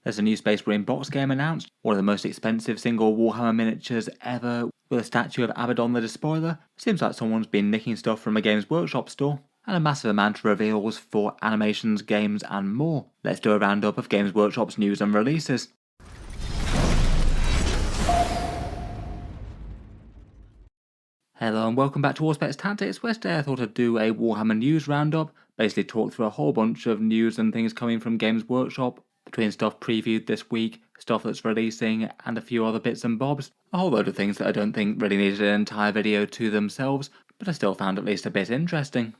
There's a new Space Marine box game announced, one of the most expensive single Warhammer miniatures ever, with a statue of Abaddon the Despoiler. Seems like someone's been nicking stuff from a Games Workshop store. And a massive amount of reveals for animations, games and more. Let's do a roundup of Games Workshop's news and releases. Hello and welcome back to Auspex Tactics, where today I thought I'd do a Warhammer news roundup, basically talk through a whole bunch of news and things coming from Games Workshop, between stuff previewed this week, stuff that's releasing, and a few other bits and bobs. A whole load of things that I don't think really needed an entire video to themselves, but I still found at least a bit interesting.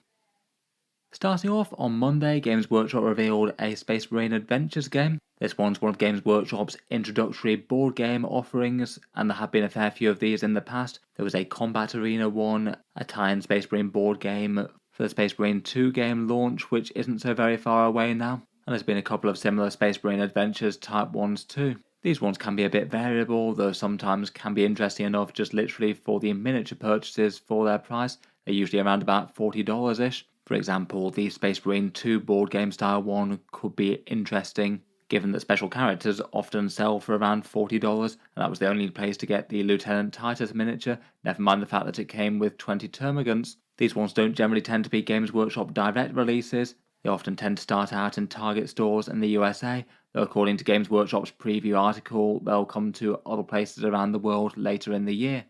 Starting off, on Monday, Games Workshop revealed a Space Marine Adventures game. This one's one of Games Workshop's introductory board game offerings, and there have been a fair few of these in the past. There was a Combat Arena one, a tie-in Space Marine board game for the Space Marine 2 game launch, which isn't so very far away now, and there's been a couple of similar Space Marine Adventures type ones too. These ones can be a bit variable, though sometimes can be interesting enough just literally for the miniature purchases for their price. They're usually around about $40-ish. For example, the Space Marine 2 board game style one could be interesting, given that special characters often sell for around $40, and that was the only place to get the Lieutenant Titus miniature, never mind the fact that it came with 20 termagants. These ones don't generally tend to be Games Workshop direct releases. They often tend to start out in Target stores in the USA, though according to Games Workshop's preview article, they'll come to other places around the world later in the year.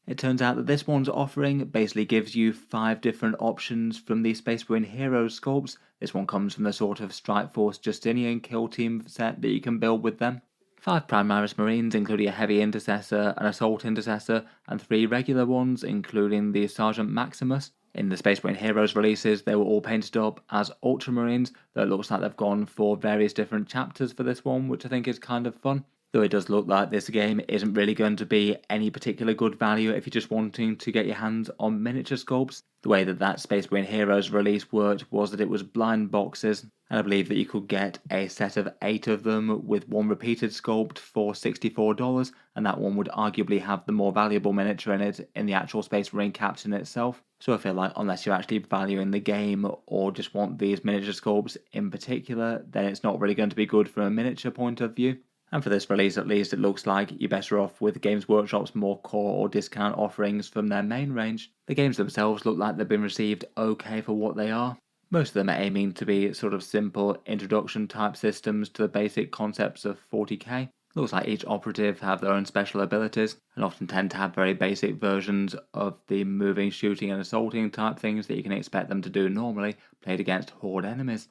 It turns out that this one's offering basically gives you 5 different options from the Space Marine Heroes sculpts. This one comes from the sort of Strike Force Justinian kill team set that you can build with them. 5 Primaris Marines, including a Heavy Intercessor, an Assault Intercessor, and 3 regular ones, including the Sergeant Maximus. In the Space Marine Heroes releases, they were all painted up as Ultramarines, though it looks like they've gone for various different chapters for this one, which I think is kind of fun. Though it does look like this game isn't really going to be any particular good value if you're just wanting to get your hands on miniature sculpts. The way that Space Marine Heroes release worked was that it was blind boxes, and I believe that you could get a set of 8 of them with one repeated sculpt for $64, and that one would arguably have the more valuable miniature in it in the actual Space Marine captain itself. So I feel like unless you're actually valuing the game or just want these miniature sculpts in particular, then it's not really going to be good from a miniature point of view. And for this release at least, it looks like you're better off with Games Workshop's more core or discount offerings from their main range. The games themselves look like they've been received okay for what they are. Most of them are aiming to be sort of simple introduction type systems to the basic concepts of 40k. Looks like each operative have their own special abilities, and often tend to have very basic versions of the moving, shooting and assaulting type things that you can expect them to do normally, played against horde enemies.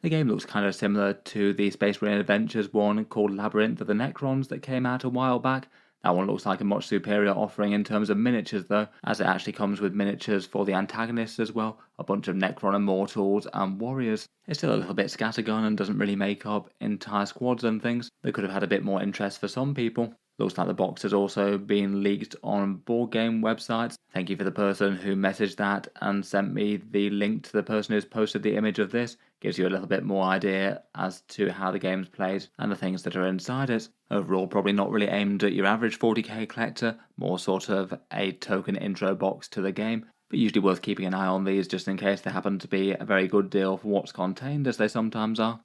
The game looks kind of similar to the Space Marine Adventures one called Labyrinth of the Necrons that came out a while back. That one looks like a much superior offering in terms of miniatures though, as it actually comes with miniatures for the antagonists as well, a bunch of Necron Immortals and Warriors. It's still a little bit scattergun and doesn't really make up entire squads and things. They could have had a bit more interest for some people. Looks like the box has also been leaked on board game websites. Thank you for the person who messaged that and sent me the link to the person who's posted the image of this. Gives you a little bit more idea as to how the game's played and the things that are inside it. Overall, probably not really aimed at your average 40k collector, more sort of a token intro box to the game, but usually worth keeping an eye on these just in case they happen to be a very good deal for what's contained, as they sometimes are.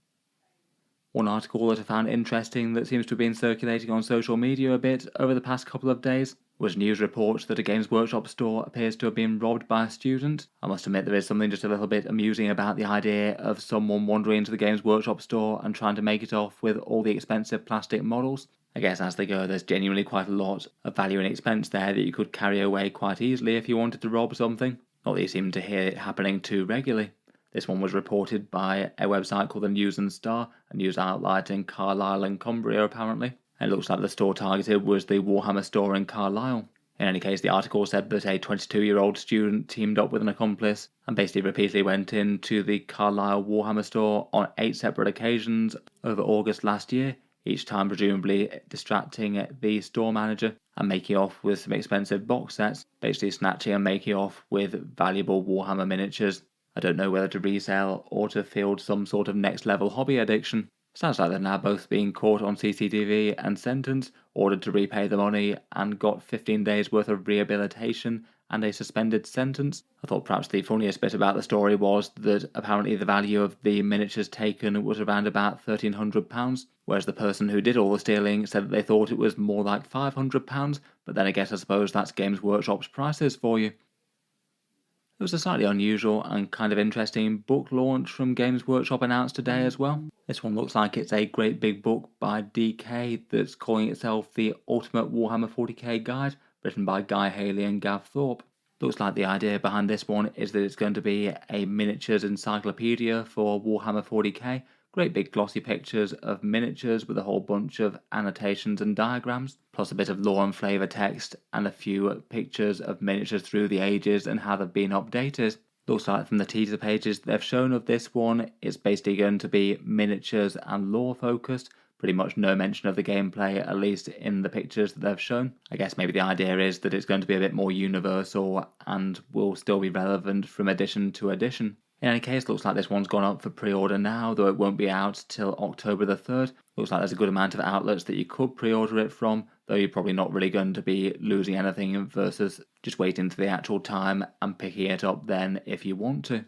One article that I found interesting that seems to have been circulating on social media a bit over the past couple of days was news reports that a Games Workshop store appears to have been robbed by a student. I must admit there is something just a little bit amusing about the idea of someone wandering into the Games Workshop store and trying to make it off with all the expensive plastic models. I guess as they go, there's genuinely quite a lot of value and expense there that you could carry away quite easily if you wanted to rob something. Not that you seem to hear it happening too regularly. This one was reported by a website called the News and Star, a news outlet in Carlisle and Cumbria apparently. And it looks like the store targeted was the Warhammer store in Carlisle. In any case, the article said that a 22-year-old student teamed up with an accomplice and basically repeatedly went into the Carlisle Warhammer store on 8 separate occasions over August last year, each time presumably distracting the store manager and making off with some expensive box sets, basically snatching and making off with valuable Warhammer miniatures. I don't know whether to resell or to field some sort of next level hobby addiction. Sounds like they're now both being caught on CCTV and sentenced, ordered to repay the money, and got 15 days worth of rehabilitation and a suspended sentence. I thought perhaps the funniest bit about the story was that apparently the value of the miniatures taken was around about £1,300, whereas the person who did all the stealing said that they thought it was more like £500, but then I guess I suppose that's Games Workshop's prices for you. There was a slightly unusual and kind of interesting book launch from Games Workshop announced today as well. This one looks like it's a great big book by DK that's calling itself the Ultimate Warhammer 40k Guide, written by Guy Haley and Gav Thorpe. Looks like the idea behind this one is that it's going to be a miniatures encyclopedia for Warhammer 40k. Great big glossy pictures of miniatures with a whole bunch of annotations and diagrams, plus a bit of lore and flavour text and a few pictures of miniatures through the ages and how they've been updated. Looks like from the teaser pages they've shown of this one, it's basically going to be miniatures and lore focused. Pretty much no mention of the gameplay, at least in the pictures that they've shown. I guess maybe the idea is that it's going to be a bit more universal and will still be relevant from edition to edition. In any case, looks like this one's gone up for pre-order now, though it won't be out till October the 3rd. Looks like there's a good amount of outlets that you could pre-order it from, though you're probably not really going to be losing anything versus just waiting to the actual time and picking it up then if you want to.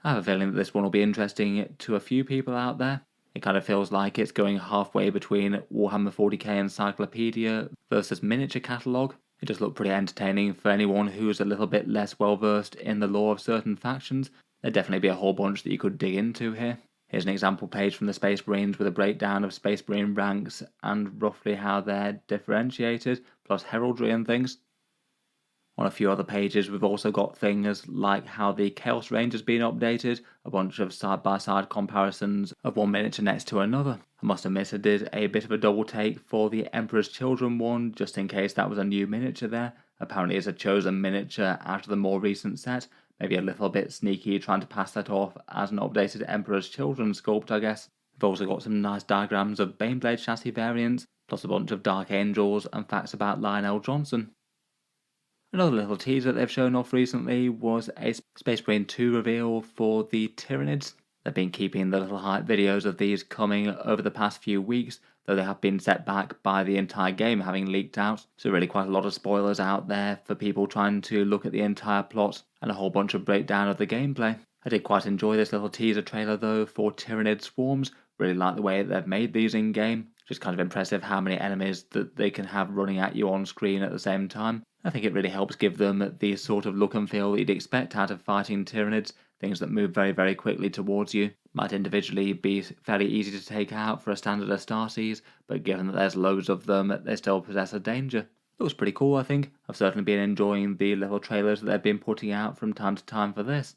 I have a feeling that this one will be interesting to a few people out there. It kind of feels like it's going halfway between Warhammer 40k Encyclopedia versus miniature catalogue. It does look pretty entertaining for anyone who's a little bit less well versed in the lore of certain factions. There'd definitely be a whole bunch that you could dig into here. Here's an example page from the Space Marines with a breakdown of Space Marine ranks and roughly how they're differentiated, plus heraldry and things. On a few other pages we've also got things like how the Chaos range has been updated, a bunch of side-by-side comparisons of one miniature next to another. I must admit I did a bit of a double take for the Emperor's Children one, just in case that was a new miniature there. Apparently it's a chosen miniature out of the more recent set, maybe a little bit sneaky trying to pass that off as an updated Emperor's Children sculpt, I guess. We've also got some nice diagrams of Baneblade chassis variants, plus a bunch of Dark Angels and facts about Lionel Johnson. Another little teaser that they've shown off recently was a Space Marine 2 reveal for the Tyranids. They've been keeping the little hype videos of these coming over the past few weeks, though they have been set back by the entire game having leaked out. So really quite a lot of spoilers out there for people trying to look at the entire plot and a whole bunch of breakdown of the gameplay. I did quite enjoy this little teaser trailer though for Tyranid Swarms. Really like the way that they've made these in game. Just kind of impressive how many enemies that they can have running at you on screen at the same time. I think it really helps give them the sort of look and feel that you'd expect out of fighting Tyranids, things that move very, very quickly towards you. Might individually be fairly easy to take out for a standard Astartes, but given that there's loads of them, they still possess a danger. Looks pretty cool, I think. I've certainly been enjoying the little trailers that they've been putting out from time to time for this.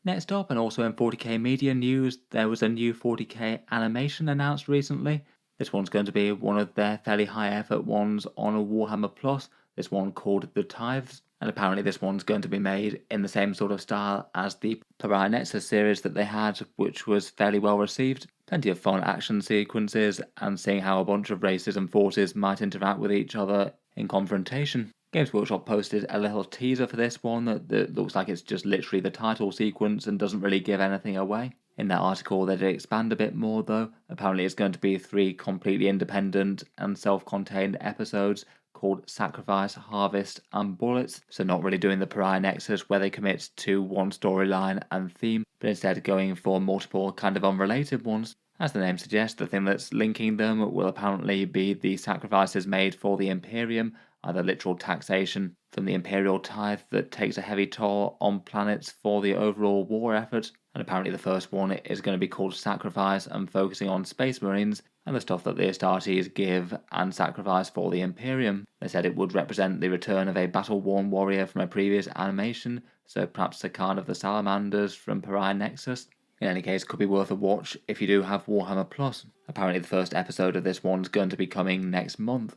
Next up, and also in 40k media news, there was a new 40k animation announced recently. This one's going to be one of their fairly high effort ones on a Warhammer Plus, this one called The Tithes, and apparently this one's going to be made in the same sort of style as the Pariah Nexus series that they had, which was fairly well received. Plenty of fun action sequences and seeing how a bunch of races and forces might interact with each other in confrontation. Games Workshop posted a little teaser for this one that looks like it's just literally the title sequence and doesn't really give anything away. In that article they did expand a bit more though. Apparently it's going to be 3 completely independent and self-contained episodes called Sacrifice, Harvest and Bullets, so not really doing the Pariah Nexus where they commit to one storyline and theme, but instead going for multiple kind of unrelated ones. As the name suggests, the thing that's linking them will apparently be the sacrifices made for the Imperium, either literal taxation from the Imperial tithe that takes a heavy toll on planets for the overall war effort, and apparently the first one is going to be called Sacrifice and focusing on Space Marines and the stuff that the Astartes give and sacrifice for the Imperium. They said it would represent the return of a battle-worn warrior from a previous animation, so perhaps a Khan of the Salamanders from Pariah Nexus. In any case, could be worth a watch if you do have Warhammer Plus. Apparently the first episode of this one's going to be coming next month.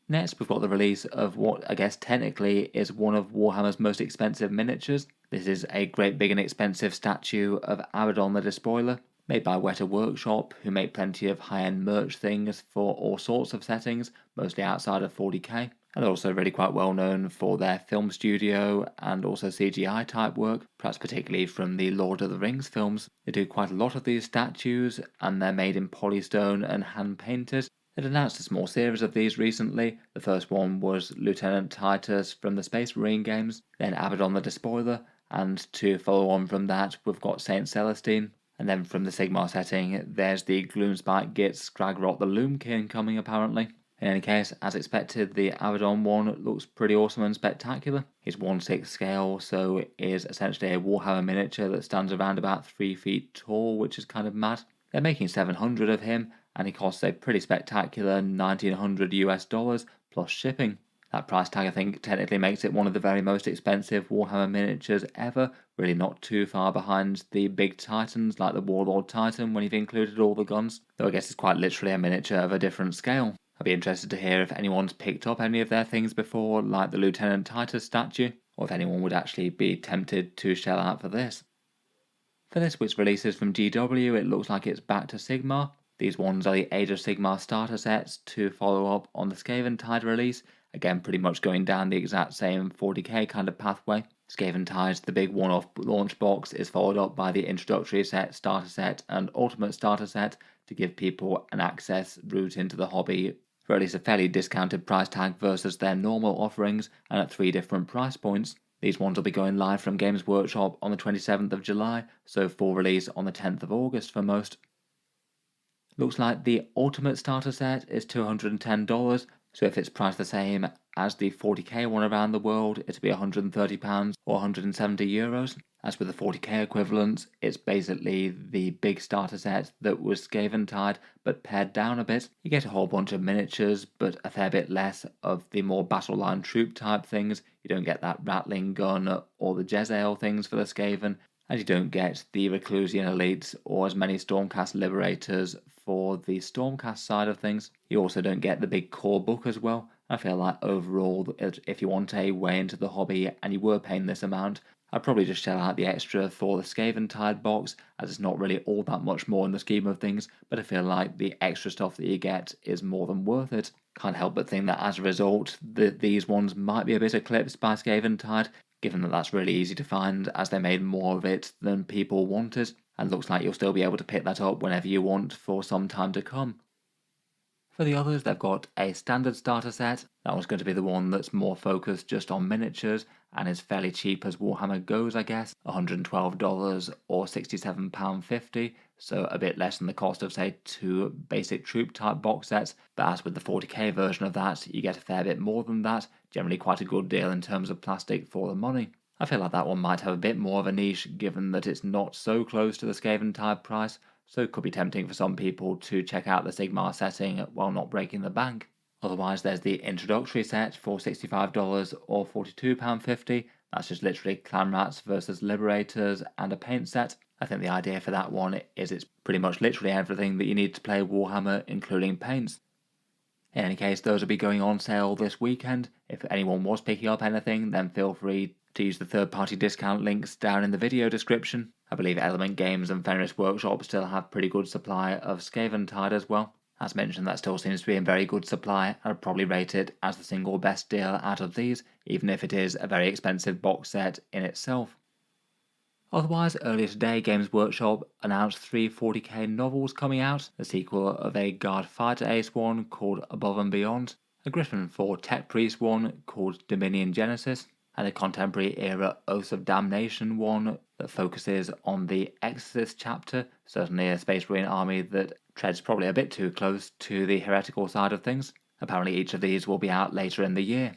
Next, we've got the release of what I guess technically is one of Warhammer's most expensive miniatures. This is a great big and expensive statue of Abaddon the Despoiler, made by Weta Workshop, who make plenty of high-end merch things for all sorts of settings, mostly outside of 40k. And they're also really quite well known for their film studio and also CGI type work, perhaps particularly from the Lord of the Rings films. They do quite a lot of these statues and they're made in polystone and hand painted. They'd announced a small series of these recently. The first one was Lieutenant Titus from the Space Marine games, then Abaddon the Despoiler, and to follow on from that, we've got Saint Celestine. And then from the Sigmar setting, there's the Gloomspike Gitz Scragrot the Loomkin coming apparently. In any case, as expected, the Abaddon one looks pretty awesome and spectacular. He's 1/6 scale, so is essentially a Warhammer miniature that stands around about 3 feet tall, which is kind of mad. They're making 700 of him, and he costs a pretty spectacular $1,900 US plus shipping. That price tag I think technically makes it one of the very most expensive Warhammer miniatures ever, really not too far behind the big titans like the Warlord Titan when you've included all the guns, though I guess it's quite literally a miniature of a different scale. I'd be interested to hear if anyone's picked up any of their things before, like the Lieutenant Titus statue, or if anyone would actually be tempted to shell out for this. For this week's releases from GW, it looks like it's back to Sigmar. These ones are the Age of Sigmar starter sets to follow up on the Skaven Tide release, again pretty much going down the exact same 40k kind of pathway. Skaven Tide, the big one-off launch box, is followed up by the introductory set, starter set, and ultimate starter set to give people an access route into the hobby for at least a fairly discounted price tag versus their normal offerings and at 3 different price points. These ones will be going live from Games Workshop on the 27th of July, so full release on the 10th of August for most. Looks like the Ultimate Starter Set is $210, so if it's priced the same as the 40k one around the world, it'll be £130 or €170. As with the 40k equivalents, it's basically the big starter set that was Skaven Tide, but pared down a bit. You get a whole bunch of miniatures, but a fair bit less of the more battle line troop type things. You don't get that rattling gun or the Jezzail things for the Skaven, and you don't get the Reclusian Elites or as many Stormcast Liberators for the Stormcast side of things. You also don't get the big core book as well. I feel like overall, if you want a way into the hobby and you were paying this amount, I'd probably just shell out the extra for the Skaven Tide box, as it's not really all that much more in the scheme of things, but I feel like the extra stuff that you get is more than worth it. Can't help but think that as a result, these ones might be a bit eclipsed by Skaven Tide, given that that's really easy to find as they made more of it than people wanted, and looks like you'll still be able to pick that up whenever you want for some time to come. For the others, they've got a standard starter set. That one's going to be the one that's more focused just on miniatures and is fairly cheap as Warhammer goes, I guess. $112 or £67.50, so a bit less than the cost of, say, 2 basic troop type box sets. But as with the 40k version of that, you get a fair bit more than that, generally quite a good deal in terms of plastic for the money. I feel like that one might have a bit more of a niche given that it's not so close to the Skaven type price, so it could be tempting for some people to check out the Sigmar setting while not breaking the bank. Otherwise, there's the introductory set for $65 or £42.50. That's just literally Clan Rats versus Liberators and a paint set. I think the idea for that one is it's pretty much literally everything that you need to play Warhammer, including paints. In any case, those will be going on sale this weekend. If anyone was picking up anything, then feel free to use the third-party discount links down in the video description. I believe Element Games and Fenris Workshop still have pretty good supply of Skaven Tide as well. As mentioned, that still seems to be in very good supply. I'd probably rate it as the single best deal out of these, even if it is a very expensive box set in itself. Otherwise, earlier today, Games Workshop announced 3 40k novels coming out, the sequel of a Guard Fighter Ace one called Above and Beyond, a Griffin 4 Tech Priest one called Dominion Genesis, and a contemporary era Oaths of Damnation one that focuses on the Exorcist chapter, certainly a Space Marine army that treads probably a bit too close to the heretical side of things. Apparently each of these will be out later in the year.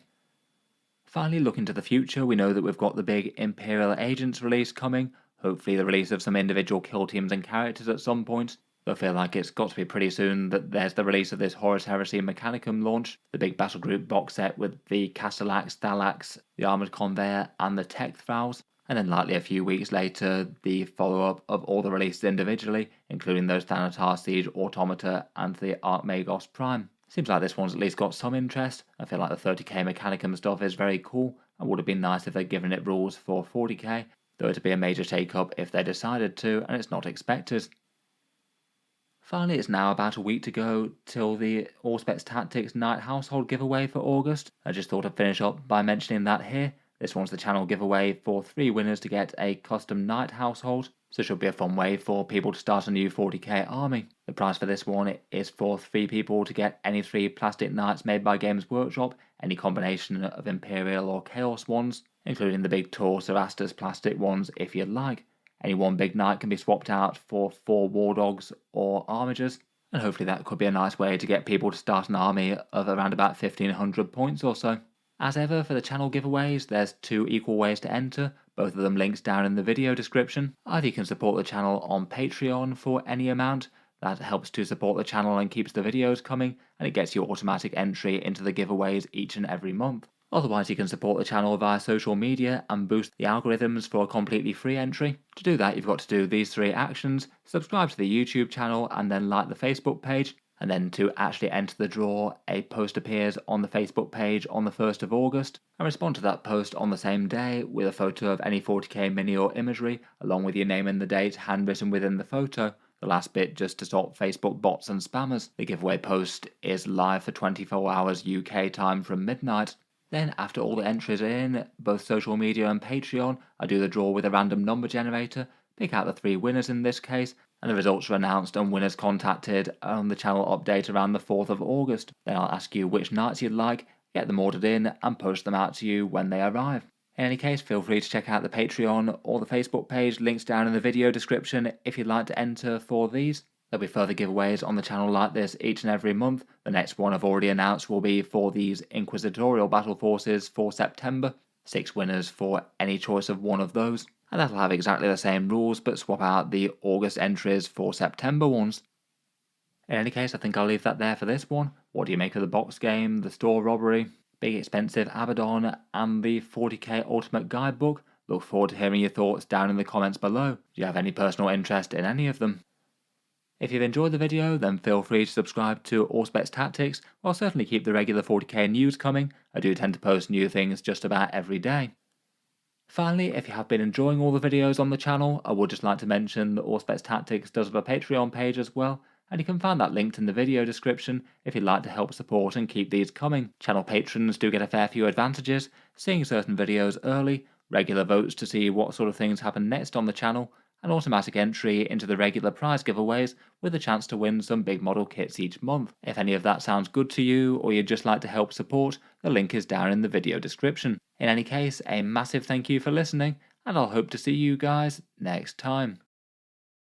Finally, looking to the future, we know that we've got the big Imperial Agents release coming, hopefully the release of some individual kill teams and characters at some point. Though I feel like it's got to be pretty soon that there's the release of this Horus Heresy Mechanicum launch, the big battle group box set with the Castellax, Thalax, the Armoured Conveyor, and the Tech Thralls, and then likely a few weeks later the follow-up of all the releases individually, including those Thanatar Siege Automata and the Archmagos Prime. Seems like this one's at least got some interest. I feel like the 30k Mechanicum stuff is very cool, and would have been nice if they'd given it rules for 40k, though it'd be a major take-up if they decided to, and it's not expected. Finally, it's now about a week to go till the Auspex Tactics Night Household giveaway for August. I just thought I'd finish up by mentioning that here. This one's the channel giveaway for 3 winners to get a custom Night Household. so it should be a fun way for people to start a new 40k army. The price for this one is for 3 people to get any 3 plastic knights made by Games Workshop, any combination of Imperial or Chaos ones, including the big Tor Cerastus plastic ones if you'd like. Any one big knight can be swapped out for 4 war dogs or armigers, and hopefully that could be a nice way to get people to start an army of around about 1500 points or so. As ever for the channel giveaways, there's 2 equal ways to enter, both of them links down in the video description. Either you can support the channel on Patreon for any amount, that helps to support the channel and keeps the videos coming, and it gets you automatic entry into the giveaways each and every month. Otherwise you can support the channel via social media and boost the algorithms for a completely free entry. To do that you've got to do these 3 actions: subscribe to the YouTube channel and then like the Facebook page. And then to actually enter the draw, a post appears on the Facebook page on the 1st of August, and respond to that post on the same day with a photo of any 40k mini or imagery, along with your name and the date handwritten within the photo. The last bit just to stop Facebook bots and spammers. The giveaway post is live for 24 hours UK time from midnight. Then after all the entries are in, both social media and Patreon, I do the draw with a random number generator, pick out the 3 winners in this case, and the results are announced and winners contacted on the channel update around the 4th of August. Then I'll ask you which knights you'd like, get them ordered in, and post them out to you when they arrive. In any case, feel free to check out the Patreon or the Facebook page, links down in the video description if you'd like to enter for these. There'll be further giveaways on the channel like this each and every month. The next one I've already announced will be for these Inquisitorial Battle Forces for September. 6 winners for any choice of one of those. And that'll have exactly the same rules, but swap out the August entries for September ones. In any case, I think I'll leave that there for this one. What do you make of the box game, the Store Robbery, big expensive Abaddon, and the 40k Ultimate Guidebook? Look forward to hearing your thoughts down in the comments below. Do you have any personal interest in any of them? If you've enjoyed the video, then feel free to subscribe to Auspex Tactics. I'll certainly keep the regular 40k news coming. I do tend to post new things just about every day. Finally, if you have been enjoying all the videos on the channel, I would just like to mention that Auspex Tactics does have a Patreon page as well, and you can find that linked in the video description if you'd like to help support and keep these coming. Channel patrons do get a fair few advantages, seeing certain videos early, regular votes to see what sort of things happen next on the channel, and automatic entry into the regular prize giveaways with a chance to win some big model kits each month. If any of that sounds good to you, or you'd just like to help support, the link is down in the video description. In any case, a massive thank you for listening, and I'll hope to see you guys next time.